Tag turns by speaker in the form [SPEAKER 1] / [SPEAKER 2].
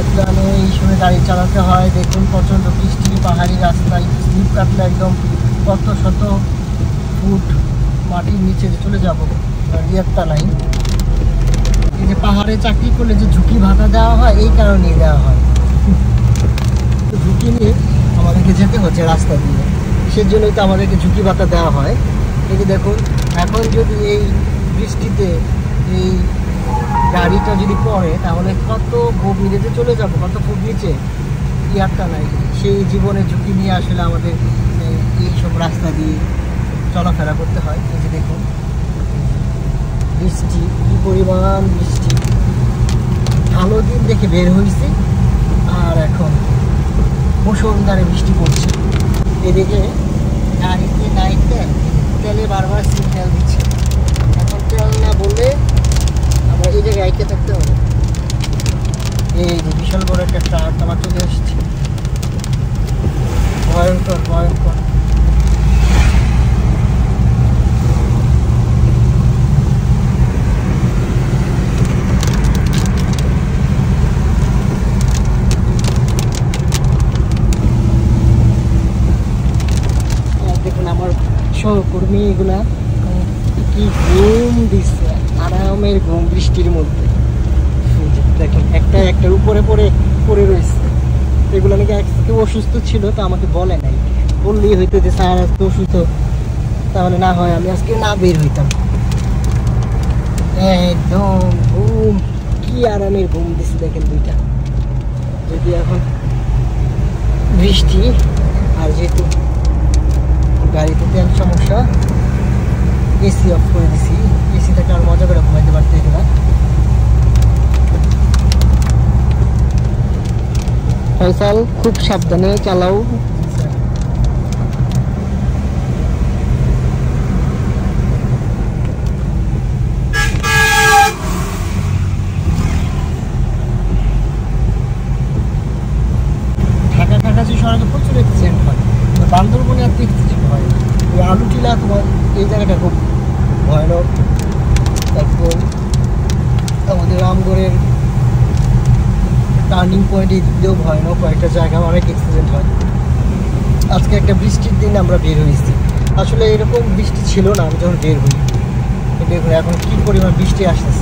[SPEAKER 1] সাবধানে এই সময় গাড়ি চালাতে হয়। দেখুন প্রচণ্ড বৃষ্টি, পাহাড়ি রাস্তায় স্লিপ কাটলে একদম কত শত ফুট মাটির নিচে চলে যাবো, রিয়ারটা নাই। এই যে পাহাড়ে চাকরি করলে যে ঝুঁকি ভাতা দেওয়া হয়, এই কারণেই দেওয়া হয়। ঝুঁকি নিয়ে আমাদেরকে যেতে হচ্ছে রাস্তা দিয়ে, সেজন্যই তো আমাদেরকে ঝুঁকি ভাতা দেওয়া হয়। এই যে দেখুন, এখন যদি এই বৃষ্টিতে এই গাড়িটা যদি পড়ে তাহলে কত গভীরে যে চলে যাবো, কত ফুট নিচে, ইয়ারটা নাই। সেই জীবনের ঝুঁকি নিয়ে আসলে আমাদের এইসব রাস্তা দিয়ে চলাফেরা করতে হয়। এই যে দেখুন বৃষ্টি, কি পরিমাণ বৃষ্টি। ভালো দিন দেখে বের হয়েছি আর এখন মুষলধারে বৃষ্টি পড়ছে। এদিকে গাড়িতে নাইতে তেলে বারবার সিগন্যাল দিচ্ছে। এখন তেল না বললে আমরা এই জায়গায় আইতে থাকতে হবে। এই যে বিশাল বড় একটা ট্রাক আমার চলে আসছে, ভয়ঙ্কর ভয়ঙ্কর। দেখুন আমার সহকর্মী এগুলা কি ঘুম দিচ্ছে, আরামের ঘুম বৃষ্টির মধ্যে। দেখেন একটার উপরে পড়ে রয়েছে। এগুলো নাকি কেউ অসুস্থ ছিল, তো আমাকে বলে নাই। বললেই হইতো যে স্যার আজকে অসুস্থ, তাহলে না হয় আমি আজকে না বের হইতাম। একদম ঘুম, কি আরামের ঘুম দিচ্ছে দেখেন দুইটা। যদি এখন বৃষ্টি আর যেহেতু গাড়িতে তেল সমস্যা, এসি অফ করে দিছি। এসি থেকে আর মজা করে ঘুমাইতে পারতেছি না। ফয়সাল খুব সাবধানে চালাও। ঢাকা সড়কে প্রচুর অ্যাক্সিডেন্ট হয়, বান্দরবনে আর অ্যাক্সিডেন্ট হয়। ওই আলুটিলা তোমার এই জায়গাটা খুব ভয়ানক। তারপর আমাদের রামগড়ের টার্নিং পয়েন্ট এই দিকেও ভয়ানক, কয়েকটা জায়গায় অনেক অ্যাক্সিডেন্ট হয়। আজকে একটা বৃষ্টির দিন আমরা বের হয়েছি, আসলে এরকম বৃষ্টি ছিল না আমি যখন বের হই। দেখুন এখন কি পরিমাণ বৃষ্টি আসতেছে।